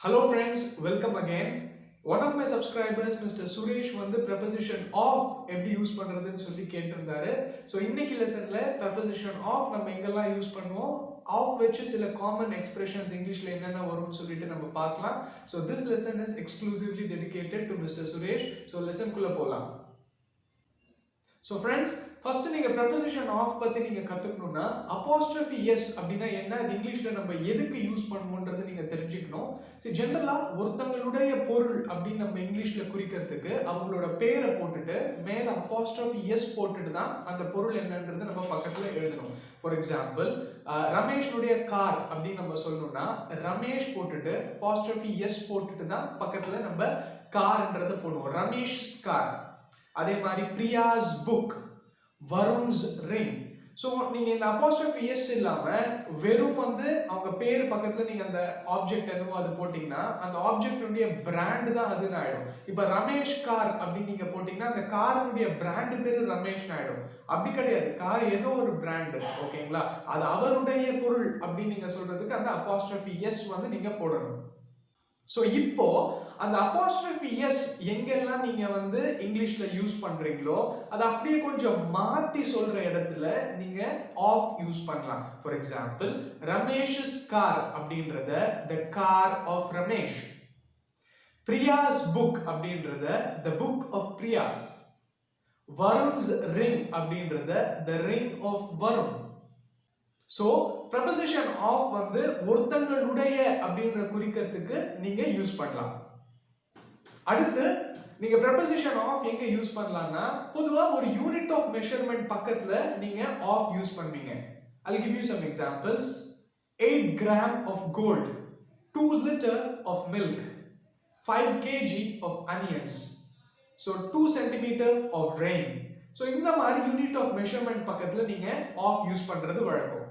Hello friends, welcome again. One of my subscribers, Mr. Suresh, வந்து preposition of எப்படி use பண்றதுன்னு சொல்லி கேட்டிருந்தாரு. ஸோ இன்னைக்கு லெசன்ல preposition of நம்ம எங்கெல்லாம் யூஸ் பண்ணுவோம், of வச்சு சில காமன் எக்ஸ்பிரஷன்ஸ் இங்கிலீஷ்ல என்னென்ன வரும்னு சொல்லிட்டு நம்ம பார்க்கலாம். So this lesson is exclusively dedicated to Mr. Suresh. So லெசன்குள்ள போலாம். So friends, first நீங்க preposition of பத்தி நீங்க கத்துக்கணும்னா apostrophe s அப்படினா என்ன, அது இங்கிலீஷ்ல நம்ம எதுக்கு யூஸ் பண்ணுவோம்ன்றது நீங்க தெரிஞ்சுக்கணும். சரி, ஜெனரலா ஒருத்தங்களுடைய பொருள் அப்படி நம்ம இங்கிலீஷ்ல குறிக்கிறதுக்கு அவங்களோட பேரை போட்டுட்டு மேல apostrophe s போட்டுட்டு தான் அந்த பொருள் என்னன்றது நம்ம பக்கத்துல எழுதணும். ஃபார் எக்ஸாம்பிள், ரமேஷ்னுடைய கார் அப்படி நம்ம சொல்லணும்னா ரமேஷ் போட்டுட்டு apostrophe s போட்டுட்டு தான் பக்கத்துல நம்ம கார்ன்றதை போடுவோம். ரமேஷ்ஸ் கார். அதே மாதிரி பிரியாஸ் புக், வருண்ஸ் ரிங். ஸோ நீங்க இந்த apostrophe s இல்லாம வெறும் வந்து அவங்க பேர் பக்கத்துல நீங்க அந்த ஆப்ஜெக்ட் என்னவோ அது போட்டீங்கன்னா அந்த ஆப்ஜெக்டுடைய பிராண்ட் தான் அதுன்னு ஆயிடும். இப்ப ரமேஷ் கார் அப்படின்னு நீங்க போட்டீங்கன்னா அந்த காருடைய பிராண்ட் பேரு ரமேஷ் ஆயிடும். அப்படி கிடையாது, கார் ஏதோ ஒரு பிராண்ட், ஓகேங்களா? அது அவருடைய பொருள் அப்படின்னு நீங்க சொல்றதுக்கு அந்த apostrophe s வந்து நீங்க போடணும். ஸோ இப்போ அந்த apostrophe s எங்கெல்லாம் நீங்க வந்து இங்கிலீஷ்ல யூஸ் பண்றீங்களோ அது அப்படியே கொஞ்சம் மாத்தி சொல்ற இடத்துல நீங்க of யூஸ் பண்ணலாம். ஃபார் எக்ஸாம்பிள், ரமேஷ்ஸ் கார் அப்படின்றத the car of Ramesh, Priya's book அப்படின்றத the book of Priya, வருண்ஸ் ring அப்படின்றத the ring of Varun. So preposition of வந்து ஒருத்தங்களுடைய அப்படின்ற குறிக்கிறதுக்கு நீங்க யூஸ் பண்ணலாம். அடுத்து நீங்க preposition of எங்க யூஸ் பண்ணலாம்னா பொதுவா ஒரு யூனிட் ஆஃப் மெஷர்மென்ட் பக்கத்துல நீங்க of யூஸ் பண்ணுவீங்க. I'll give you some examples. 8 gram of gold, 2 liter of milk, 5 kg of onions, so 2 centimeter of rain. So இந்த மாதிரி யூனிட் ஆஃப் மெஷர்மென்ட் பக்கத்துல நீங்க of யூஸ் பண்றது வழக்கம்.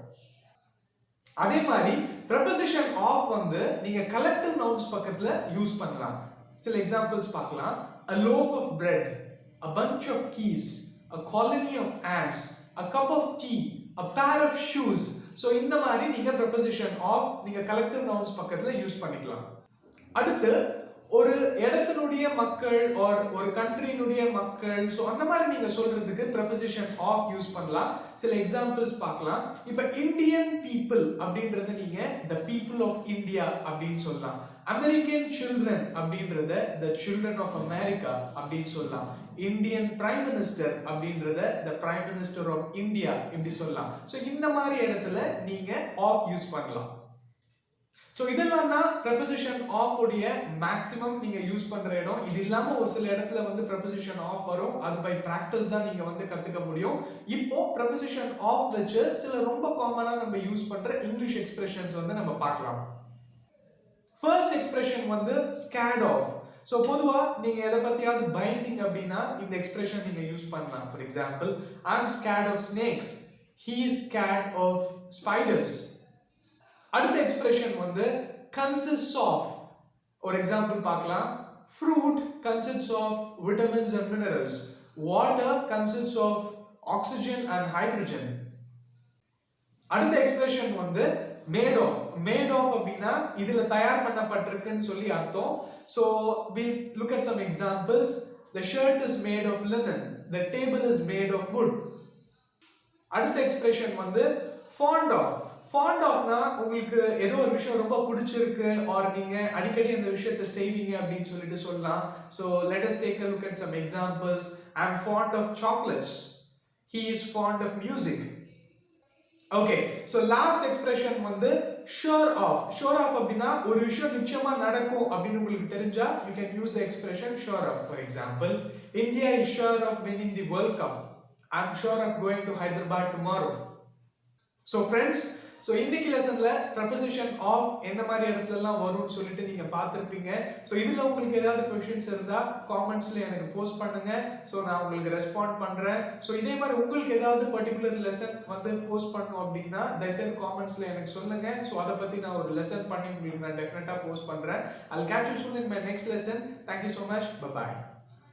அதே மாதிரி preposition of வந்து நீங்க collective nouns பக்கத்துல யூஸ் பண்ணலாம். சில எக்ஸாம்பிள்ஸ் பார்க்கலாம். A loaf of bread, a bunch of keys, a colony of ants, a cup of tea, a pair of shoes. So இந்த மாதிரி நீங்க preposition of நீங்க collective nouns பக்கத்துல யூஸ் பண்ணிக்கலாம். அடுத்து ஒரு இடத்தினுடைய மக்கள் or ஒரு கண்ட்ரியினுடைய மக்கள், சோ அந்த மாதிரி நீங்க சொல்றதுக்கு preposition of யூஸ் பண்ணலாம். சில எக்ஸாம்பிள்ஸ் பார்க்கலாம். இப்ப இந்தியன் பீப்புள் அப்படின்றத நீங்க the people of India அப்படின்னு சொல்லலாம். அமெரிக்கன் children அப்படின்றத the children of America அப்படின்னு சொல்லலாம். இந்தியன் பிரைம் மினிஸ்டர் அப்படின்றத the prime minister of India இப்படி சொல்லலாம். சோ இந்த மாதிரி இடத்துல நீங்க of யூஸ் பண்ணலாம். சோ இதெல்லாம் தான் preposition of உடைய மேக்ஸிமம் நீங்க யூஸ் பண்ற இடம். இது இல்லாம ஒரு சில இடத்துல வந்து preposition of வரும், அது பை பிராக்டிஸ் தான் நீங்க வந்து கத்துக்க முடியும். இப்போ preposition of வச்சு சில ரொம்ப காமனா நம்ம யூஸ் பண்ற இங்கிலீஷ் எக்ஸ்பிரஷன்ஸ் வந்து நம்ம பார்க்கலாம். ஃபர்ஸ்ட் எக்ஸ்பிரஷன் வந்து scared of. சோ பொதுவா நீங்க எதை பத்தியாவது பயந்தீங்க அப்படின்னா இந்த எக்ஸ்பிரஷன் நீங்க யூஸ் பண்ணலாம். For example, I am scared of snakes, he is scared of spiders. அடுத்த எக்ஸ்பிரஷன் வந்து consists of. ஒரு எக்ஸாம்பிள் பார்க்கலாம். Fruit consists of vitamins and minerals. Water consists of oxygen and hydrogen. அடுத்த எக்ஸ்பிரஷன் வந்து made of. made of அப்படினா இதுல தயார் பண்ணப்பட்டிருக்குன்னு சொல்லி அர்த்தம். So we'll look at some examples. The shirt is made of linen. The table is made of wood. அடுத்த expression வந்து fond of. fond ofனா உங்களுக்கு ஏதோ ஒரு விஷயம் ரொம்ப பிடிச்சிருக்கு or நீங்க அடிக்கடி அந்த விஷயத்தை செய்வீங்க அப்படின்னு சொல்லிட்டு சொல்லலாம். So let us take a look at some examples. I am fond of chocolates. He is fond of music. Okay, so last expression வந்து sure of. sure of அப்படினா ஒரு விஷயம் நிச்சயமா நடக்கும் அப்படின்னு உங்களுக்கு தெரிஞ்சா you can use the expression sure of. For example, India is sure of winning the World Cup. I am sure of going to Hyderabad tomorrow. So friends, so இன்னைக்கு லெசன்ல preposition of எந்த மாதிரி இடத்துல எல்லாம் வரும்னு சொல்லிட்டு நீங்க பார்த்திருப்பீங்க. சோ இதுல உங்களுக்கு ஏதாவது क्वेश्चंस இருந்தா கமெண்ட்ஸ்ல எனக்கு போஸ்ட் பண்ணுங்க. சோ நான் உங்களுக்கு ரெஸ்பாண்ட் பண்றேன். சோ இதே மாதிரி உங்களுக்கு ஏதாவது பர்టిక్యులர் லெசன் வந்து போஸ்ட் பண்ணனும் அப்படினா தயவுசெய்து கமெண்ட்ஸ்ல எனக்கு சொல்லுங்க. சோ அத பத்தி நான் ஒரு லெசன் பண்ணி உங்களுக்கு நான் டெஃபினட்டா போஸ்ட் பண்றேன். I'll catch you soon in my next lesson. Thank you so much. Bye bye.